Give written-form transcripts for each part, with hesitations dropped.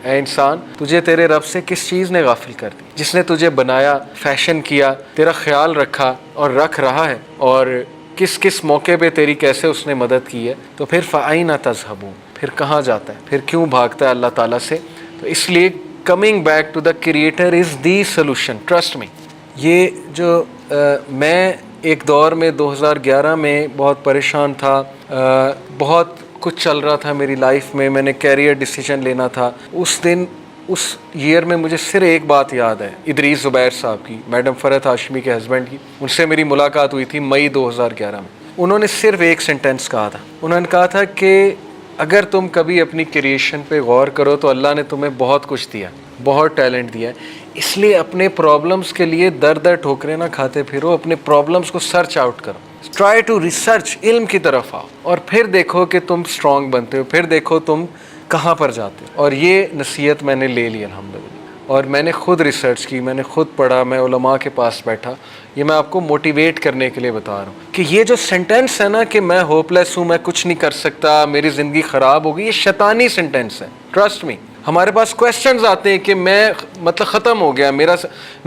اے انسان تجھے تیرے رب سے کس چیز نے غافل کر دی، جس نے تجھے بنایا، فیشن کیا، تیرا خیال رکھا اور رکھ رہا ہے، اور کس کس موقع پہ تیری کیسے اس نے مدد کی ہے، تو پھر فَأَيْنَ تَذْهَبُونَ، پھر کہاں جاتا ہے، پھر کیوں بھاگتا ہے اللہ تعالیٰ سے؟ تو اس لیے coming back to the creator is the solution, trust me. یہ جو میں ایک دور میں 2011 میں بہت پریشان تھا، بہت کچھ چل رہا تھا میری لائف میں نے کیریئر ڈیسیجن لینا تھا۔ اس دن اس ایئر میں مجھے صرف ایک بات یاد ہے، ادریس زبیر صاحب کی، میڈم فرحت ہاشمی کے ہسبینڈ کی، ان سے میری ملاقات ہوئی تھی مئی 2011 میں۔ انہوں نے صرف ایک سینٹینس کہا تھا، انہوں نے کہا تھا کہ اگر تم کبھی اپنی کریشن پہ غور کرو تو اللہ نے تمہیں بہت کچھ دیا، بہت ٹیلنٹ دیا ہے، اس لیے اپنے پرابلمس کے لیے در در ٹھوکریں نہ کھاتے پھرو، اپنے پرابلمس کو سرچ آؤٹ کرو، ٹرائی ٹو ریسرچ، علم کی طرف آؤ، اور پھر دیکھو کہ تم اسٹرانگ بنتے ہو، پھر دیکھو تم کہاں پر جاتے ہو۔ اور یہ نصیحت میں نے لے لی الحمدللہ، اور میں نے خود ریسرچ کی، میں نے خود پڑھا، میں علماء کے پاس بیٹھا۔ یہ میں آپ کو موٹیویٹ کرنے کے لیے بتا رہا ہوں کہ یہ جو سینٹینس ہے نا کہ میں ہوپ لیس ہوں، میں کچھ نہیں کر سکتا، میری زندگی خراب ہوگی، یہ شیطانی سینٹینس ہے، ٹرسٹ می۔ ہمارے پاس کویسچنز آتے ہیں کہ میں مطلب ختم ہو گیا، میں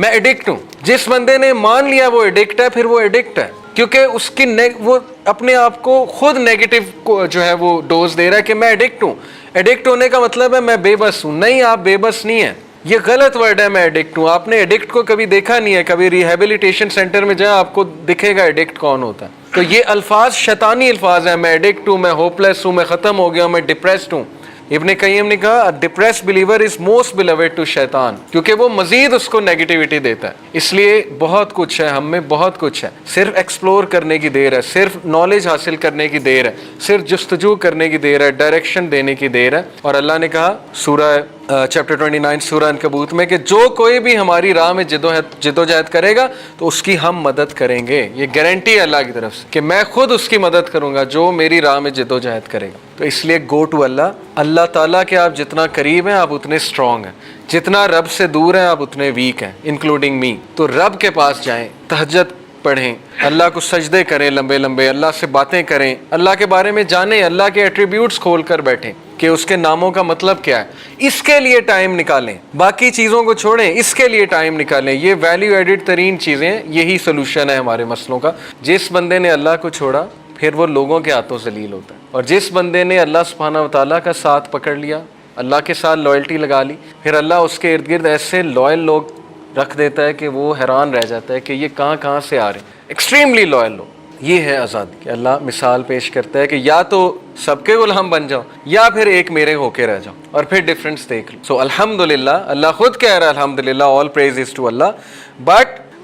ایڈکٹ ہوں۔ جس بندے نے مان لیا وہ ایڈکٹ ہے، پھر وہ ایڈکٹ ہے، کیونکہ اس کی وہ اپنے آپ کو خود نیگیٹو جو ہے وہ ڈوز دے رہا ہے کہ میں ایڈکٹ ہوں۔ ایڈکٹ ہونے کا مطلب ہے میں بے بس ہوں، نہیں، آپ بے بس نہیں ہیں، یہ غلط ورڈ ہے میں ایڈکٹ ہوں۔ آپ نے ایڈکٹ کو کبھی دیکھا نہیں ہے، کبھی ریہیبلیٹیشن سینٹر میں جائیں آپ کو دکھے گا ایڈکٹ کون ہوتا ہے۔ تو یہ الفاظ شیطانی الفاظ ہیں، میں ایڈکٹ ہوں، میں ہوپ لیس ہوں، میں ختم ہو گیا ہوں، میں ڈپریسڈ ہوں۔ ابن قیم نے کہا depressed believer is most beloved to شیطان، کیونکہ وہ مزید اس کو نیگیٹیوٹی دیتا ہے۔ اس لیے بہت کچھ ہے ہم میں، بہت کچھ ہے، صرف ایکسپلور کرنے کی دیر ہے، صرف نالج حاصل کرنے کی دیر ہے، صرف جستجو کرنے کی دیر ہے، ڈائریکشن دینے کی دیر ہے۔ اور اللہ نے کہا سورہ چیپٹر 29 سورہ عنکبوت میں کہ جو کوئی بھی ہماری راہ میں جدوجہد کرے گا تو اس کی ہم مدد کریں گے۔ یہ گارنٹی ہے اللہ کی طرف سے کہ میں خود اس کی مدد کروں گا جو میری راہ میں جدوجہد کرے گا۔ تو اس لیے گو ٹو اللہ، اللہ تعالیٰ کے آپ جتنا قریب ہیں آپ اتنے اسٹرانگ ہیں، جتنا رب سے دور ہیں آپ اتنے ویک ہیں، انکلوڈنگ می۔ تو رب کے پاس جائیں، تہجد پڑھیں، اللہ کو سجدے کریں لمبے لمبے، اللہ سے باتیں کریں، اللہ کے بارے میں جانیں، اللہ کے ایٹریبیوٹس کھول کر بیٹھیں کہ اس کے ناموں کا مطلب کیا ہے، اس کے لیے ٹائم نکالیں، باقی چیزوں کو چھوڑیں، اس کے لیے ٹائم نکالیں۔ یہ ویلیو ایڈڈ ترین چیزیں، یہی سلوشن ہے ہمارے مسئلوں کا۔ جس بندے نے اللہ کو چھوڑا پھر وہ لوگوں کے ہاتھوں ذلیل ہوتا ہے، اور جس بندے نے اللہ سبحانہ وتعالیٰ کا ساتھ پکڑ لیا، اللہ کے ساتھ لائلٹی لگا لی، پھر اللہ اس کے ارد گرد ایسے لائل لوگ رکھ دیتا ہے کہ وہ حیران رہ جاتا ہے کہ یہ کہاں سے آ رہے ہیں، ایکسٹریملی لائل لوگ۔ یہ ہے آزادی کہ اللہ مثال پیش کرتا ہے کہ یا تو سب کے غلام بن جاؤ یا پھر ایک میرے ہو کے رہ جاؤ، اور پھر ڈفرینس دیکھ لو۔ سو الحمدللہ، اللہ خود کہہ رہا ہے الحمدللہ، آل پریز از ٹو اللہ،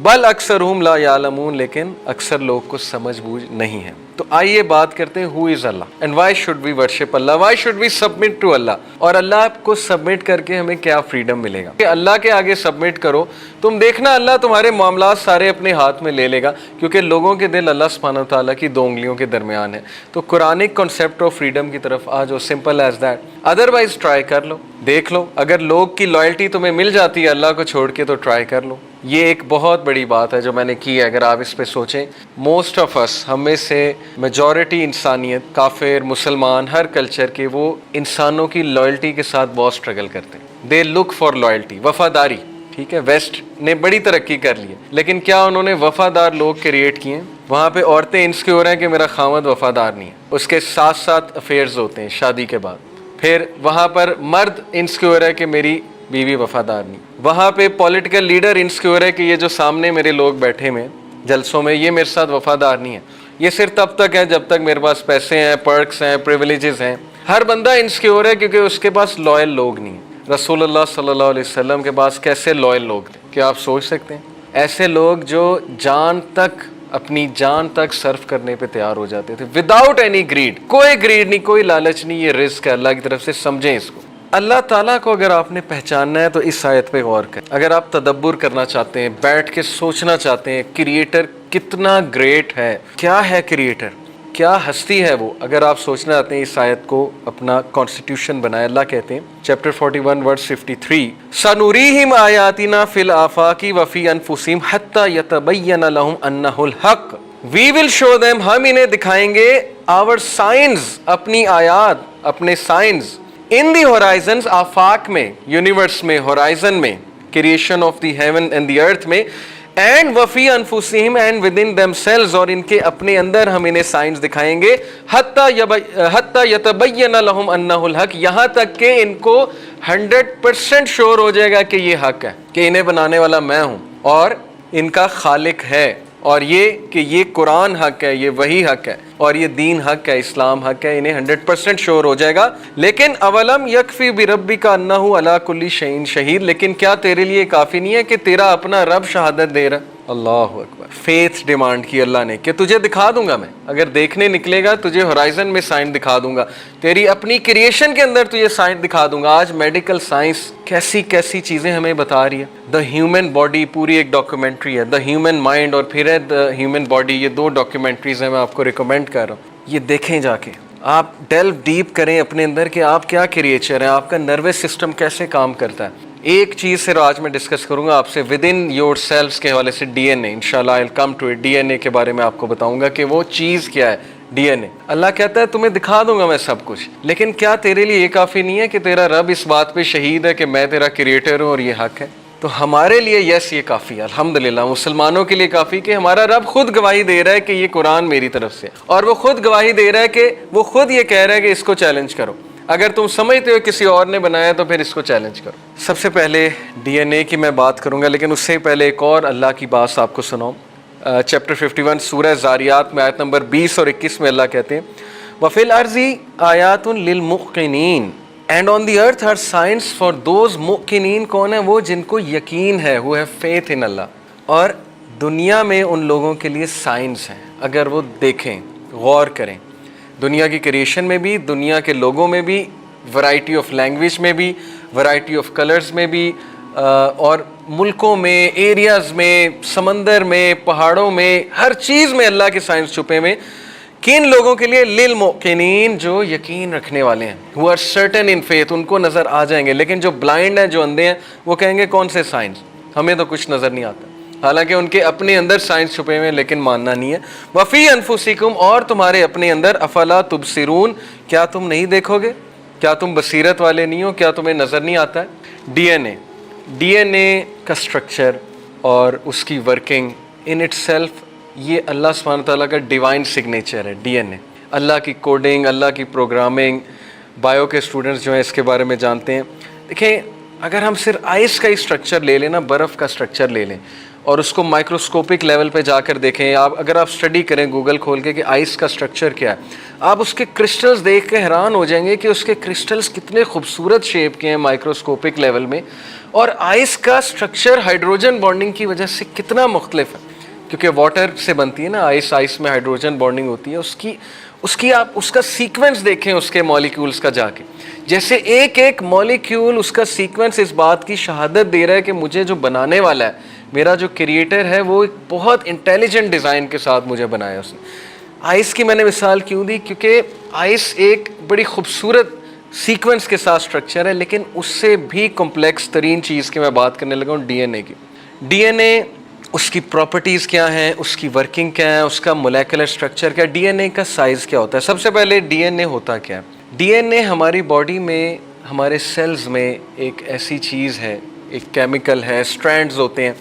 بل اکثرہم لا یعلمون، لیکن اکثر لوگ کو سمجھ بوجھ نہیں ہے۔ تو آئیے بات کرتے ہیں who is Allah and why should we worship Allah, why should we submit to Allah, اور اللہ کو سبمٹ کر کے ہمیں کیا فریڈم ملے گا کہ اللہ کے آگے سبمٹ کرو، تم دیکھنا اللہ تمہارے معاملات سارے اپنے ہاتھ میں لے لے گا، کیونکہ لوگوں کے دل اللہ سبحانہ وتعالیٰ کی دو انگلیوں کے درمیان ہے۔ تو قرآنک کنسیپٹ آف فریڈم کی طرف آ جاؤ، simple as that. Otherwise try کر لو، دیکھ لو، اگر لوگ کی لائلٹی تمہیں مل جاتی ہے اللہ کو چھوڑ کے تو ٹرائی کر لو۔ یہ ایک بہت بڑی بات ہے جو میں نے کی ہے، اگر آپ اس پہ سوچیں۔ موسٹ آف اس، ہم میں سے میجورٹی انسانیت، کافر، مسلمان، ہر کلچر کے، وہ انسانوں کی لائلٹی کے ساتھ بہت اسٹرگل کرتے ہیں۔ دے لک فار لائلٹی، وفاداری۔ ٹھیک ہے، ویسٹ نے بڑی ترقی کر لی ہے، لیکن کیا انہوں نے وفادار لوگ کریٹ کیے ہیں؟ وہاں پہ عورتیں انسیکیور ہیں کہ میرا خاوند وفادار نہیں ہے، اس کے ساتھ ساتھ افیئرز ہوتے ہیں شادی کے بعد۔ پھر وہاں پر مرد انسیکیور ہے کہ میری بیوی وفادار نہیں، وہاں پہ پولیٹیکل لیڈر انسیکیور ہے کہ یہ جو سامنے میرے لوگ بیٹھے ہوئے جلسوں میں، یہ میرے ساتھ وفادار نہیں ہے۔ یہ صرف تب تک ہے جب تک میرے پاس پیسے ہیں، پرکس ہیں، پریویلیجز ہیں۔ ہر بندہ انسیکیور ہے کیونکہ اس کے پاس لائل لوگ نہیں ہیں۔ رسول اللہ صلی اللہ علیہ وسلم کے پاس کیسے لائل لوگ تھے، کیا آپ سوچ سکتے ہیں؟ ایسے لوگ جو اپنی جان تک صرف کرنے پہ تیار ہو جاتے تھے، وداؤٹ اینی گریڈ، کوئی گریڈ نہیں، کوئی لالچ نہیں، یہ رزق ہے اللہ کی طرف سے، سمجھیں اس کو۔ اللہ تعالیٰ کو اگر آپ نے پہچاننا ہے تو اس آیت پہ غور کریں۔ اگر آپ تدبر کرنا چاہتے ہیں، بیٹھ کے سوچنا چاہتے ہیں کریٹر کتنا گریٹ ہے، کیا ہے کریٹر، کیا ہستی ہے وہ، اگر آپ سوچنا چاہتے ہیں اس آیت کو اپنا کانسٹیٹیوشن بنائے۔ اللہ کہتے ہیں چیپٹر 41 ورس 53، سَنُرِيهِمْ آیَاتِنَا فِي الْآفَاقِ وَفِي أَنفُسِهِمْ حَتَّى يَتَبَيَّنَ لَهُمْ أَنَّهُ الْحَقُّ، We will show them، ہم انہیں دکھائیں گے our signs، اپنی آیات، اپنے سائنز، इन दी होराइजन्स, आफाक में, यूनिवर्स में, होराइजन में, creation of the heaven and the earth में, एंड वफी अनफुसिहिम, एंड विद इन देमसेल्व्स, और इनके अपने अंदर हम इन्हें साइंस दिखाएंगे, हत्ता यतबय्यन लहुम अन्नहुल हक, यहाँ तक कि इनको 100% श्योर हो जाएगा कि ये हक है, कि इन्हें बनाने वाला मैं हूँ और इनका खालिक है, और ये कि ये कुरान हक है, ये वही हक है, और ये दीन हक है, इस्लाम हक है, इन्हें 100% श्योर हो जाएगा। लेकिन अवलम यकफी बिरब्बिका अन्नहु अला कुल्ली शैइन शहीद, लेकिन क्या तेरे लिए काफ़ी नहीं है कि तेरा अपना रब शहादत दे रहा है? अल्लाह अकबर। फेथ डिमांड की अल्लाह ने कि तुझे दिखा दूंगा मैं, अगर देखने निकलेगा तुझे होराइजन में साइन दिखा दूंगा, तेरी अपनी क्रिएशन के अंदर तुझे साइन दिखा दूंगा। आज मेडिकल साइंस कैसी कैसी चीज़ें हमें बता रही है। द ह्यूमन बॉडी पूरी एक डॉक्यूमेंट्री है, द ह्यूमन माइंड और फिर है द ह्यूमन बॉडी, ये 2 डॉक्यूमेंट्रीज हैं, मैं आपको रिकमेंड कर रहा हूँ, ये देखें जाके, आप डेल्व डीप करें अपने अंदर कि आप क्या क्रिएचर हैं, आपका नर्वस सिस्टम कैसे काम करता है। एक चीज़ सिर्फ आज मैं डिस्कस करूंगा आपसे विद इन योर सेल्व्स के हवाले से, डीएनए, इंशाल्लाह I will come to it, DNA के बारे में आपको बताऊंगा कि वो चीज़ क्या है डीएनए। अल्लाह कहता है तुम्हें दिखा दूंगा मैं सब कुछ, लेकिन क्या तेरे लिए ये काफ़ी नहीं है कि तेरा रब इस बात पे शहीद है कि मैं तेरा क्रिएटर हूँ और ये हक है? तो हमारे लिए यस ये काफ़ी है, अल्हम्दुलिल्लाह, मुसलमानों के लिए काफ़ी कि हमारा रब खुद गवाही दे रहा है कि ये कुरान मेरी तरफ से, और वो खुद गवाही दे रहा है कि वो खुद ये कह रहा है कि इसको चैलेंज करो, अगर तुम समझते हो किसी और ने बनाया तो फिर इसको चैलेंज करो। सबसे पहले डीएनए की मैं बात करूंगा, लेकिन उससे पहले एक और अल्लाह की बात आपको सुनाऊं। चैप्टर 51 सूरह ज़ारियात में आयत नंबर 20 और 21 में अल्लाह कहते हैं वफ़िल अर्ज़ी आयातुन लिल मुक़िनीन, and on the earth are signs for those मुक़िनीन, कौन है? वो जिनको यकीन है, who have faith in Allah. और दुनिया में उन लोगों के लिए साइंस हैं, अगर वो देखें, गौर करें, दुनिया की क्रिएशन में भी, दुनिया के लोगों में भी, वैरायटी ऑफ लैंग्वेज में भी, वैरायटी ऑफ कलर्स में भी, और मुल्कों में, एरियाज़ में, समंदर में, पहाड़ों में, हर चीज़ में अल्लाह के साइंस छुपे में। किन लोगों के लिए? लिल मुक़िनीन, जो यकीन रखने वाले हैं, who are certain in faith, उनको नज़र आ जाएंगे। लेकिन जो ब्लाइंड हैं, जो अंधे हैं, वो कहेंगे कौन से साइंस, हमें तो कुछ नज़र नहीं आता, हालांकि उनके अपने अंदर साइंस छुपे हुए हैं, लेकिन मानना नहीं है। वफ़ी अनफुसिकुम, और तुम्हारे अपने अंदर, अफला तुबसिरून, क्या तुम नहीं देखोगे? क्या तुम बसीरत वाले नहीं हो? क्या तुम्हें नज़र नहीं आता है? डीएनए का स्ट्रक्चर और उसकी वर्किंग इन इटसेल्फ, ये अल्लाह सुब्हानहू व तआला का डिवाइन सिग्नेचर है। डीएनए, अल्लाह की कोडिंग, अल्लाह की प्रोग्रामिंग, बायो के स्टूडेंट्स जो हैं इसके बारे में जानते हैं। देखें, अगर हम सिर्फ आइस का ही स्ट्रक्चर ले लें ना, बर्फ़ का स्ट्रक्चर ले लें और उसको माइक्रोस्कोपिक लेवल पे जाकर देखें, आप अगर आप स्टडी करें गूगल खोल के कि आइस का स्ट्रक्चर क्या है, आप उसके क्रिस्टल्स देख के हैरान हो जाएंगे कि उसके क्रिस्टल्स कितने खूबसूरत शेप के हैं माइक्रोस्कोपिक लेवल में, और आइस का स्ट्रक्चर हाइड्रोजन बॉन्डिंग की वजह से कितना मुख्तलिफ है, क्योंकि वाटर से बनती है ना आइस, आइस में हाइड्रोजन बॉन्डिंग होती है। उसकी आप उसका सीक्वेंस देखें, उसके मॉलिक्यूल्स का जाके, जैसे एक एक मॉलिक्यूल, उसका सीक्वेंस इस बात की शहादत दे रहा है कि मुझे जो बनाने वाला है, मेरा जो क्रिएटर है, वो एक बहुत इंटेलिजेंट डिज़ाइन के साथ मुझे बनाया उसने। आइस की मैंने मिसाल क्यों दी? क्योंकि आइस एक बड़ी खूबसूरत सीक्वेंस के साथ स्ट्रक्चर है, लेकिन उससे भी कॉम्प्लेक्स तरीन चीज़ की मैं बात करने लगा हूँ, डीएनए की। डीएनए, उसकी प्रॉपर्टीज़ क्या हैं, उसकी वर्किंग क्या है, उसका मोलेकुलर स्ट्रक्चर क्या है, डीएनए का साइज़ क्या होता है। सबसे पहले डीएनए होता क्या है? डीएनए हमारी बॉडी में, हमारे सेल्स में एक ऐसी चीज़ है, एक केमिकल है, स्ट्रैंड्स होते हैं,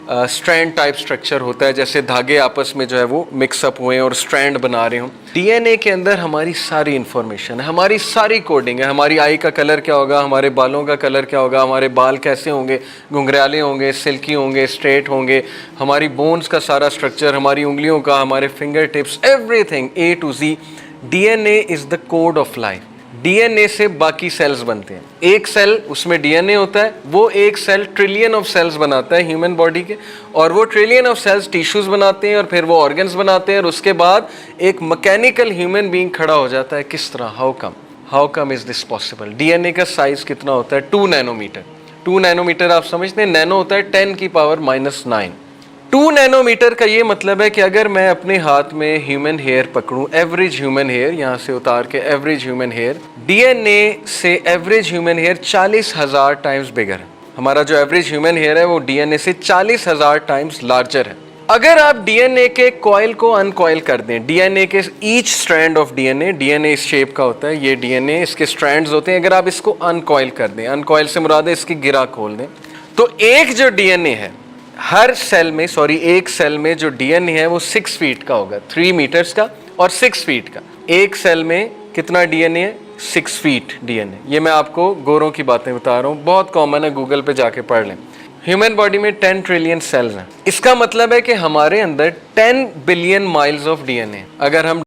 स्ट्रैंड टाइप स्ट्रक्चर होता है, जैसे धागे आपस में जो है वो मिक्सअप हुए और स्ट्रैंड बना रहे हों। डीएनए के अंदर हमारी सारी इन्फॉर्मेशन है, हमारी सारी कोडिंग है, हमारी आई का कलर क्या होगा, हमारे बालों का कलर क्या होगा, हमारे बाल कैसे होंगे, घुंघराले होंगे, सिल्की होंगे, स्ट्रेट होंगे, हमारी बोन्स का सारा स्ट्रक्चर, हमारी उंगलियों का, हमारे finger tips, everything A to Z. DNA is the code of life. DNA से बाकी सेल्स बनते हैं। एक सेल, उसमें डीएनए होता है, वो एक सेल ट्रिलियन ऑफ सेल्स बनाता है ह्यूमन बॉडी के, और वो ट्रिलियन ऑफ सेल्स टिश्यूज़ बनाते हैं, और फिर वो ऑर्गन्स बनाते हैं, और उसके बाद एक मैकेनिकल ह्यूमन बीइंग खड़ा हो जाता है। किस तरह? How come is this possible? DNA का साइज़ कितना होता है? 2 नैनोमीटर। 2 नैनोमीटर आप समझते हैं, नैनो होता है 10⁻⁹। 2 नैनोमीटर का ये मतलब है कि अगर मैं अपने हाथ में ह्यूमन हेयर पकड़ूं, एवरेज ह्यूमन हेयर, यहाँ से उतार के एवरेज ह्यूमन हेयर, डीएनए से average human hair 40,000 times bigger है। हमारा जो एवरेज ह्यूमन हेयर है वो डीएनए से 40,000 टाइम्स लार्जर है। अगर आप डीएनए के कॉइल को अनकॉइल कर दें, डीएनए के ईच स्ट्रैंड ऑफ डीएनए इस शेप का होता है, ये डीएनए इसके स्ट्रैंड्स होते हैं, अगर आप इसको अनकॉइल कर दें, अनकॉइल से मुराद है इसकी गिरा खोल दें, तो एक जो डीएनए है हर सेल में, एक सेल में जो डीएनए है वो 6 फीट का होगा, 3 मीटर्स का और 6 फीट का। एक सेल में कितना डीएनए है? 6 फीट डीएनए। ये मैं आपको गोरों की बातें बता रहा हूँ, बहुत कॉमन है, गूगल पे जाके पढ़ लें। ह्यूमन बॉडी में 10 ट्रिलियन सेल्स हैं। इसका मतलब है कि हमारे अंदर 10 बिलियन माइल्स ऑफ डीएनए। अगर हम